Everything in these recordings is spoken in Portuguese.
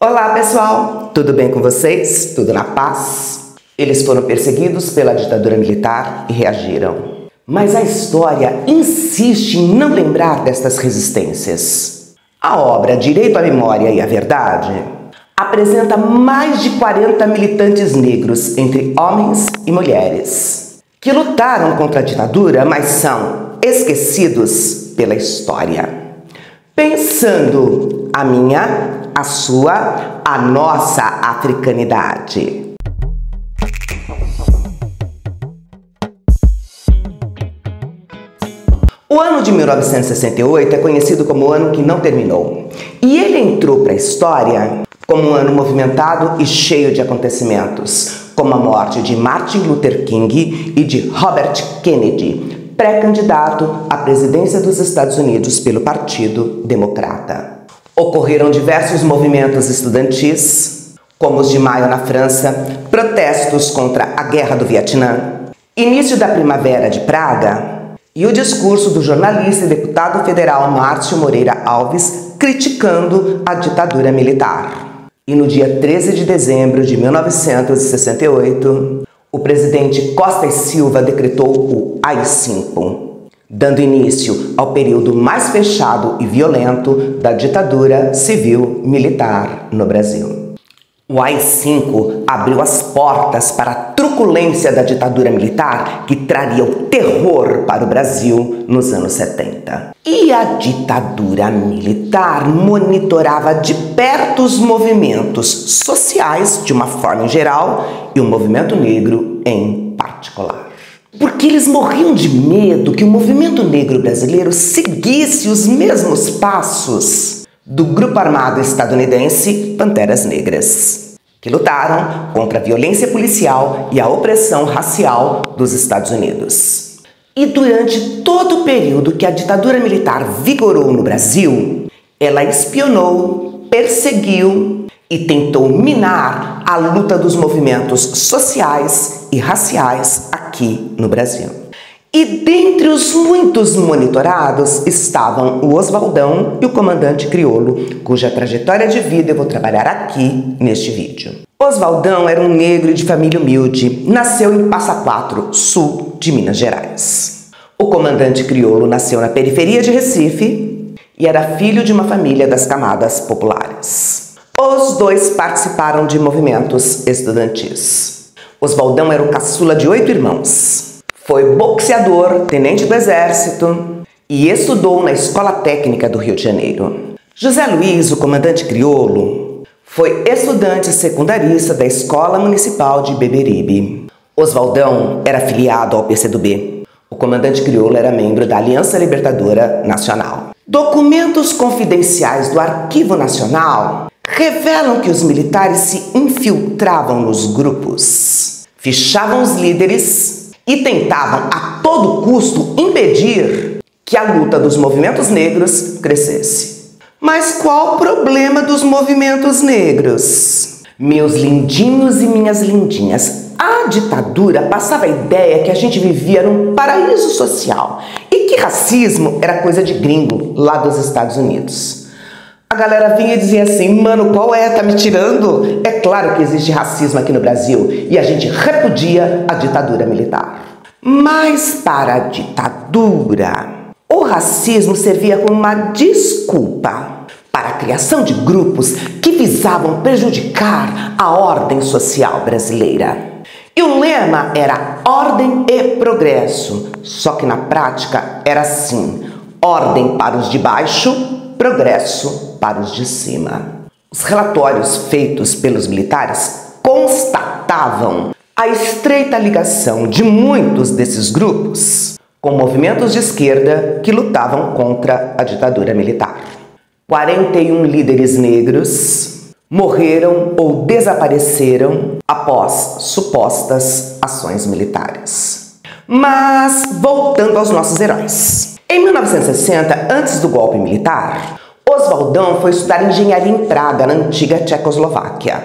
Olá pessoal, tudo bem com vocês? Tudo na paz? Eles foram perseguidos pela ditadura militar e reagiram. Mas a história insiste em não lembrar destas resistências. A obra Direito à Memória e à Verdade apresenta mais de 40 militantes negros, entre homens e mulheres, que lutaram contra a ditadura, mas são esquecidos pela história. Pensando a minha, a sua, a nossa africanidade. O ano de 1968 é conhecido como o ano que não terminou. E ele entrou para a história como um ano movimentado e cheio de acontecimentos, como a morte de Martin Luther King e de Robert Kennedy, pré-candidato à presidência dos Estados Unidos pelo Partido Democrata. Ocorreram diversos movimentos estudantis, como os de Maio na França, protestos contra a Guerra do Vietnã, início da Primavera de Praga e o discurso do jornalista e deputado federal Márcio Moreira Alves criticando a ditadura militar. E no dia 13 de dezembro de 1968, o presidente Costa e Silva decretou o AI-5, dando início ao período mais fechado e violento da ditadura civil-militar no Brasil. O AI-5 abriu as portas para a truculência da ditadura militar que traria o terror para o Brasil nos anos 70. E a ditadura militar monitorava de perto os movimentos sociais de uma forma em geral e o movimento negro em particular. Porque eles morriam de medo que o movimento negro brasileiro seguisse os mesmos passos do grupo armado estadunidense Panteras Negras, que lutaram contra a violência policial e a opressão racial dos Estados Unidos. E durante todo o período que a ditadura militar vigorou no Brasil, ela espionou, perseguiu e tentou minar a luta dos movimentos sociais e raciais aqui no Brasil. E dentre os muitos monitorados estavam o Oswaldão e o comandante Criolo, cuja trajetória de vida eu vou trabalhar aqui neste vídeo. Oswaldão era um negro de família humilde, nasceu em Passa Quatro, sul de Minas Gerais. O comandante Criolo nasceu na periferia de Recife e era filho de uma família das camadas populares. Os dois participaram de movimentos estudantis. Oswaldão era o caçula de 8 irmãos. Foi boxeador, tenente do exército e estudou na Escola Técnica do Rio de Janeiro. José Luiz, o comandante Criolo, foi estudante secundarista da Escola Municipal de Beberibe. Oswaldão era filiado ao PCdoB. O comandante Criolo era membro da Aliança Libertadora Nacional. Documentos confidenciais do Arquivo Nacional revelam que os militares se infiltravam nos grupos, fichavam os líderes e tentavam a todo custo impedir que a luta dos movimentos negros crescesse. Mas qual o problema dos movimentos negros? Meus lindinhos e minhas lindinhas, a ditadura passava a ideia que a gente vivia num paraíso social e que racismo era coisa de gringo lá dos Estados Unidos. A galera vinha e dizia assim, mano, qual é? Tá me tirando? É claro que existe racismo aqui no Brasil e a gente repudia a ditadura militar. Mas para a ditadura, o racismo servia como uma desculpa para a criação de grupos que visavam prejudicar a ordem social brasileira. E o lema era ordem e progresso, só que na prática era assim, ordem para os de baixo, progresso para os de cima. Os relatórios feitos pelos militares constatavam a estreita ligação de muitos desses grupos com movimentos de esquerda que lutavam contra a ditadura militar. 41 líderes negros morreram ou desapareceram após supostas ações militares. Mas, voltando aos nossos heróis. Em 1960, antes do golpe militar, Oswaldão foi estudar engenharia em Praga, na antiga Tchecoslováquia.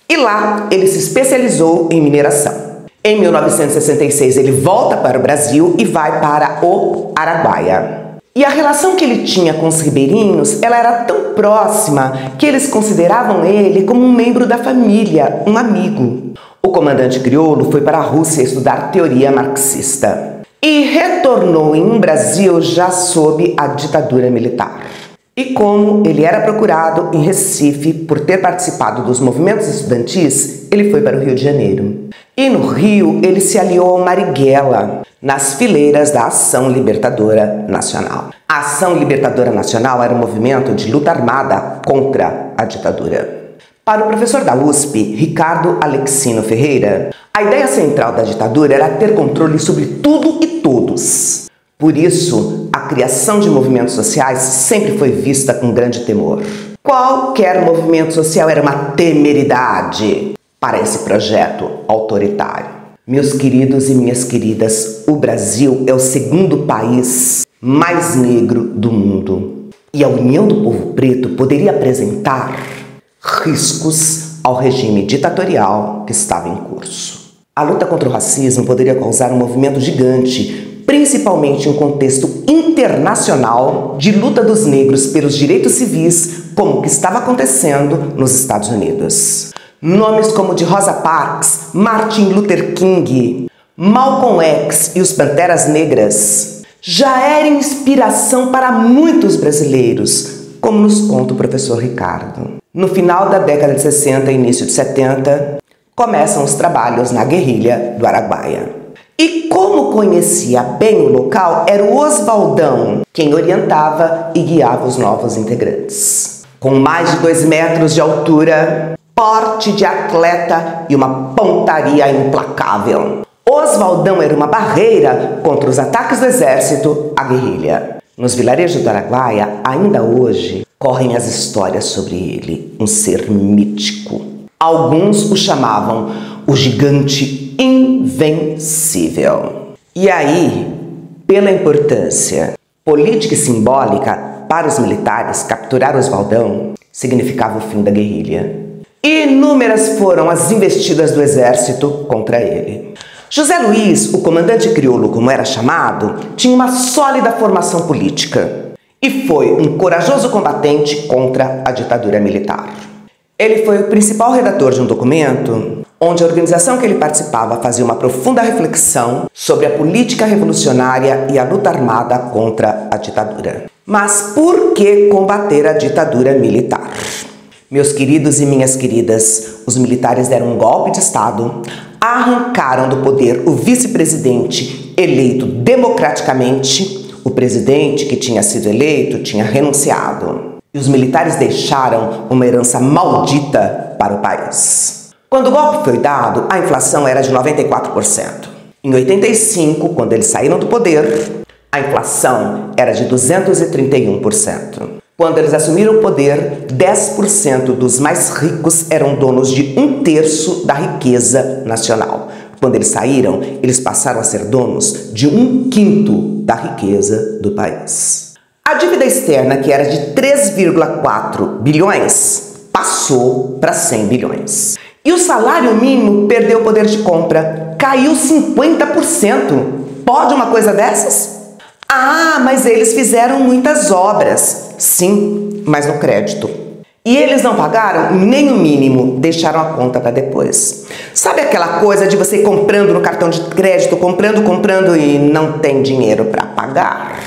E lá ele se especializou em mineração. Em 1966 ele volta para o Brasil e vai para o Araguaia. E a relação que ele tinha com os ribeirinhos, ela era tão próxima que eles consideravam ele como um membro da família, um amigo. O comandante crioulo foi para a Rússia estudar teoria marxista e retornou em Brasil já sob a ditadura militar. E como ele era procurado em Recife por ter participado dos movimentos estudantis, ele foi para o Rio de Janeiro. E no Rio ele se aliou ao Marighella, nas fileiras da Ação Libertadora Nacional. A Ação Libertadora Nacional era um movimento de luta armada contra a ditadura. Para o professor da USP, Ricardo Alexino Ferreira, a ideia central da ditadura era ter controle sobre tudo e todos. Por isso, a criação de movimentos sociais sempre foi vista com grande temor. Qualquer movimento social era uma temeridade para esse projeto autoritário. Meus queridos e minhas queridas, o Brasil é o segundo país mais negro do mundo. E a União do Povo Preto poderia apresentar riscos ao regime ditatorial que estava em curso. A luta contra o racismo poderia causar um movimento gigante, principalmente em um contexto internacional de luta dos negros pelos direitos civis, como o que estava acontecendo nos Estados Unidos. Nomes como de Rosa Parks, Martin Luther King, Malcolm X e os Panteras Negras já eram inspiração para muitos brasileiros, como nos conta o professor Ricardo. No final da década de 60 e início de 70, começam os trabalhos na guerrilha do Araguaia. E como conhecia bem o local, era o Oswaldão quem orientava e guiava os novos integrantes. Com mais de 2 metros de altura, porte de atleta e uma pontaria implacável, Oswaldão era uma barreira contra os ataques do exército à guerrilha. Nos vilarejos do Araguaia, ainda hoje, correm as histórias sobre ele, um ser mítico. Alguns o chamavam o gigante invencível. E aí, pela importância política e simbólica para os militares, capturar Oswaldão significava o fim da guerrilha. Inúmeras foram as investidas do exército contra ele. José Luiz, o comandante crioulo como era chamado, tinha uma sólida formação política e foi um corajoso combatente contra a ditadura militar. Ele foi o principal redator de um documento onde a organização que ele participava fazia uma profunda reflexão sobre a política revolucionária e a luta armada contra a ditadura. Mas por que combater a ditadura militar? Meus queridos e minhas queridas, os militares deram um golpe de Estado, arrancaram do poder o vice-presidente eleito democraticamente. O presidente que tinha sido eleito tinha renunciado. E os militares deixaram uma herança maldita para o país. Quando o golpe foi dado, a inflação era de 94%. Em 85, quando eles saíram do poder, a inflação era de 231%. Quando eles assumiram o poder, 10% dos mais ricos eram donos de 1/3 da riqueza nacional. Quando eles saíram, eles passaram a ser donos de 1/5 da riqueza do país. A dívida externa, que era de 3,4 bilhões, passou para 100 bilhões. E o salário mínimo perdeu o poder de compra, caiu 50%. Pode uma coisa dessas? Ah, mas eles fizeram muitas obras. Sim, mas no crédito. E eles não pagaram nem o mínimo, deixaram a conta para depois. Sabe aquela coisa de você ir comprando no cartão de crédito, comprando e não tem dinheiro para pagar?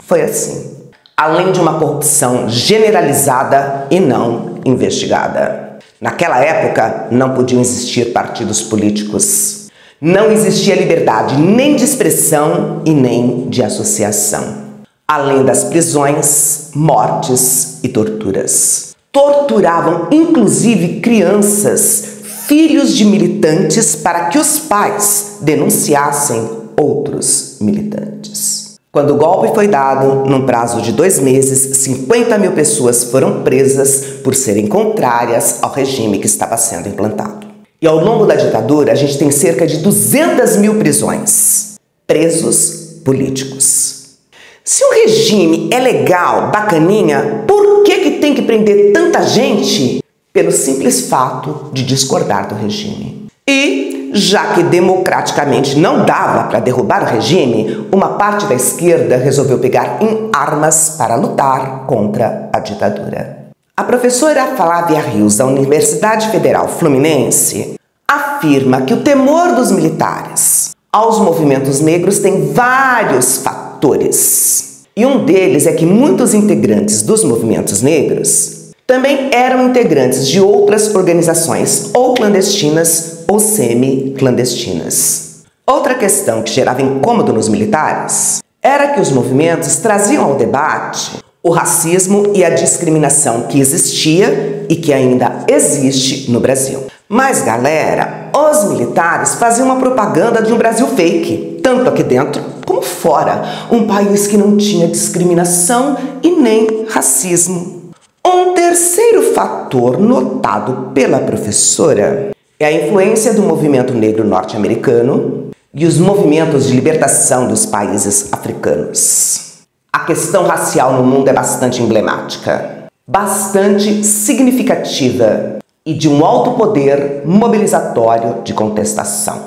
Foi assim. Além de uma corrupção generalizada e não investigada. Naquela época, não podiam existir partidos políticos. Não existia liberdade nem de expressão e nem de associação. Além das prisões, mortes e torturas. Torturavam inclusive crianças, filhos de militantes, para que os pais denunciassem outros militantes. Quando o golpe foi dado, num prazo de 2 meses, 50 mil pessoas foram presas por serem contrárias ao regime que estava sendo implantado. E ao longo da ditadura, a gente tem cerca de 200 mil prisões. Presos políticos. Se o regime é legal, bacaninha, por que tem que prender tanta gente? Pelo simples fato de discordar do regime. E, já que democraticamente não dava para derrubar o regime, uma parte da esquerda resolveu pegar em armas para lutar contra a ditadura. A professora Flávia Rios, da Universidade Federal Fluminense, afirma que o temor dos militares aos movimentos negros tem vários fatores. E um deles é que muitos integrantes dos movimentos negros também eram integrantes de outras organizações, ou clandestinas ou semi-clandestinas. Outra questão que gerava incômodo nos militares era que os movimentos traziam ao debate o racismo e a discriminação que existia e que ainda existe no Brasil. Mas, galera, os militares faziam uma propaganda de um Brasil fake, tanto aqui dentro como fora, um país que não tinha discriminação e nem racismo. Um terceiro fator notado pela professora é a influência do movimento negro norte-americano e os movimentos de libertação dos países africanos. A questão racial no mundo é bastante emblemática, bastante significativa e de um alto poder mobilizatório de contestação,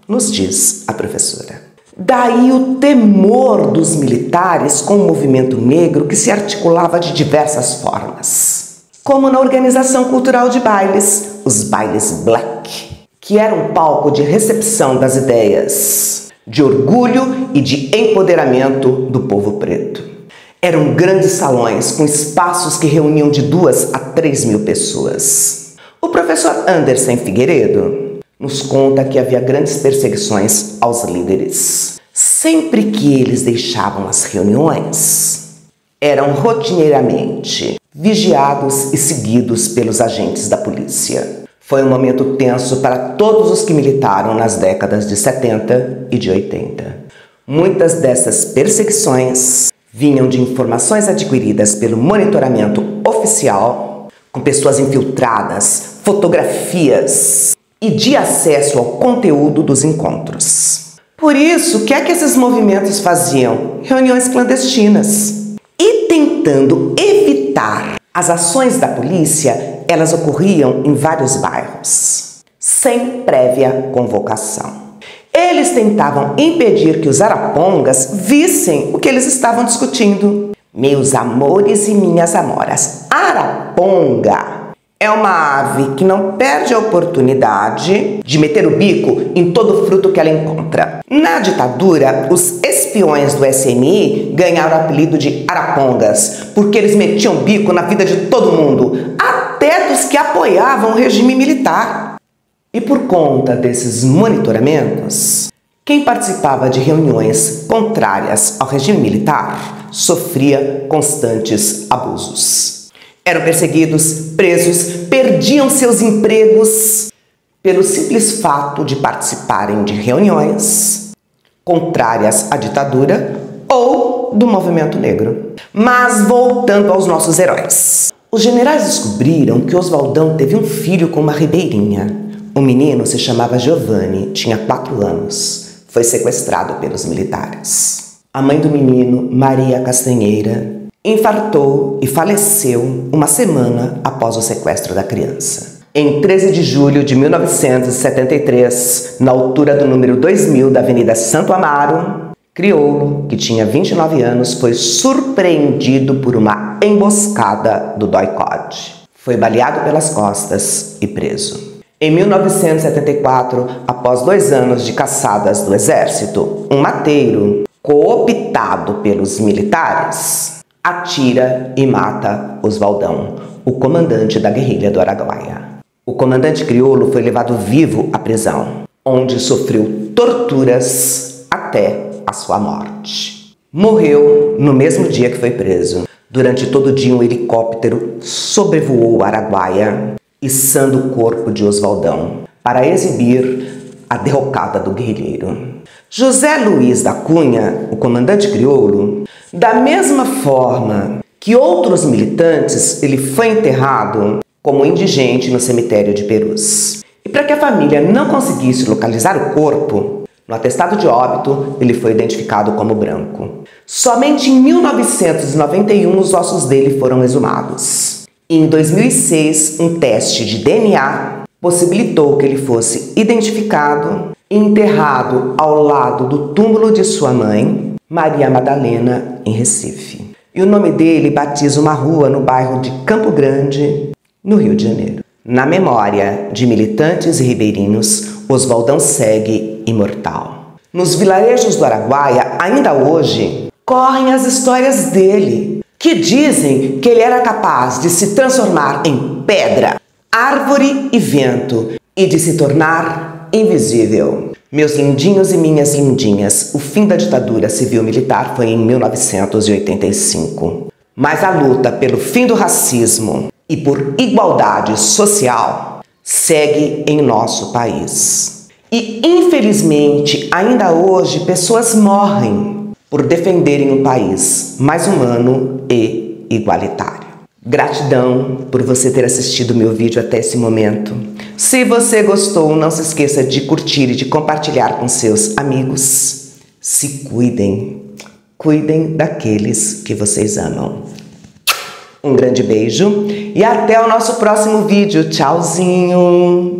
nos diz a professora. Daí o temor dos militares com o movimento negro que se articulava de diversas formas, como na organização cultural de bailes, os bailes black, que era um palco de recepção das ideias, de orgulho e de empoderamento do povo preto. Eram grandes salões com espaços que reuniam de 2 a 3 mil pessoas. O professor Anderson Figueiredo nos conta que havia grandes perseguições aos líderes. Sempre que eles deixavam as reuniões, eram rotineiramente vigiados e seguidos pelos agentes da polícia. Foi um momento tenso para todos os que militaram nas décadas de 70 e de 80. Muitas dessas perseguições vinham de informações adquiridas pelo monitoramento oficial, com pessoas infiltradas, fotografias e de acesso ao conteúdo dos encontros. Por isso, o que é que esses movimentos faziam? Reuniões clandestinas. E tentando evitar as ações da polícia, elas ocorriam em vários bairros, sem prévia convocação. Eles tentavam impedir que os arapongas vissem o que eles estavam discutindo. Meus amores e minhas amoras, araponga é uma ave que não perde a oportunidade de meter o bico em todo fruto que ela encontra. Na ditadura, os espiões do SNI ganharam o apelido de arapongas, porque eles metiam o bico na vida de todo mundo, até dos que apoiavam o regime militar. E por conta desses monitoramentos, quem participava de reuniões contrárias ao regime militar sofria constantes abusos. Eram perseguidos, presos, perdiam seus empregos pelo simples fato de participarem de reuniões contrárias à ditadura ou do movimento negro. Mas voltando aos nossos heróis. Os generais descobriram que Oswaldão teve um filho com uma ribeirinha. O menino se chamava Giovanni, tinha 4 anos. Foi sequestrado pelos militares. A mãe do menino, Maria Castanheira, infartou e faleceu uma semana após o sequestro da criança. Em 13 de julho de 1973, na altura do número 2000 da Avenida Santo Amaro, Crioulo, que tinha 29 anos, foi surpreendido por uma emboscada do DOI-CODE. Foi baleado pelas costas e preso. Em 1974, após 2 anos de caçadas do exército, um mateiro, cooptado pelos militares, atira e mata Oswaldão, o comandante da guerrilha do Araguaia. O comandante Crioulo foi levado vivo à prisão, onde sofreu torturas até a sua morte. Morreu no mesmo dia que foi preso. Durante todo o dia, um helicóptero sobrevoou o Araguaia, içando o corpo de Oswaldão para exibir a derrocada do guerrilheiro. José Luiz da Cunha, o comandante Crioulo, da mesma forma que outros militantes, ele foi enterrado como indigente no cemitério de Perus. E para que a família não conseguisse localizar o corpo, no atestado de óbito, ele foi identificado como branco. Somente em 1991 os ossos dele foram exumados. E em 2006, um teste de DNA possibilitou que ele fosse identificado e enterrado ao lado do túmulo de sua mãe, Maria Madalena, em Recife. E o nome dele batiza uma rua no bairro de Campo Grande, no Rio de Janeiro. Na memória de militantes e ribeirinhos, Oswaldão segue imortal. Nos vilarejos do Araguaia, ainda hoje, correm as histórias dele, que dizem que ele era capaz de se transformar em pedra, árvore e vento e de se tornar invisível. Meus lindinhos e minhas lindinhas, o fim da ditadura civil-militar foi em 1985. Mas a luta pelo fim do racismo e por igualdade social segue em nosso país. E, infelizmente, ainda hoje, pessoas morrem por defenderem um país mais humano e igualitário. Gratidão por você ter assistido meu vídeo até esse momento. Se você gostou, não se esqueça de curtir e de compartilhar com seus amigos. Se cuidem. Cuidem daqueles que vocês amam. Um grande beijo e até o nosso próximo vídeo. Tchauzinho!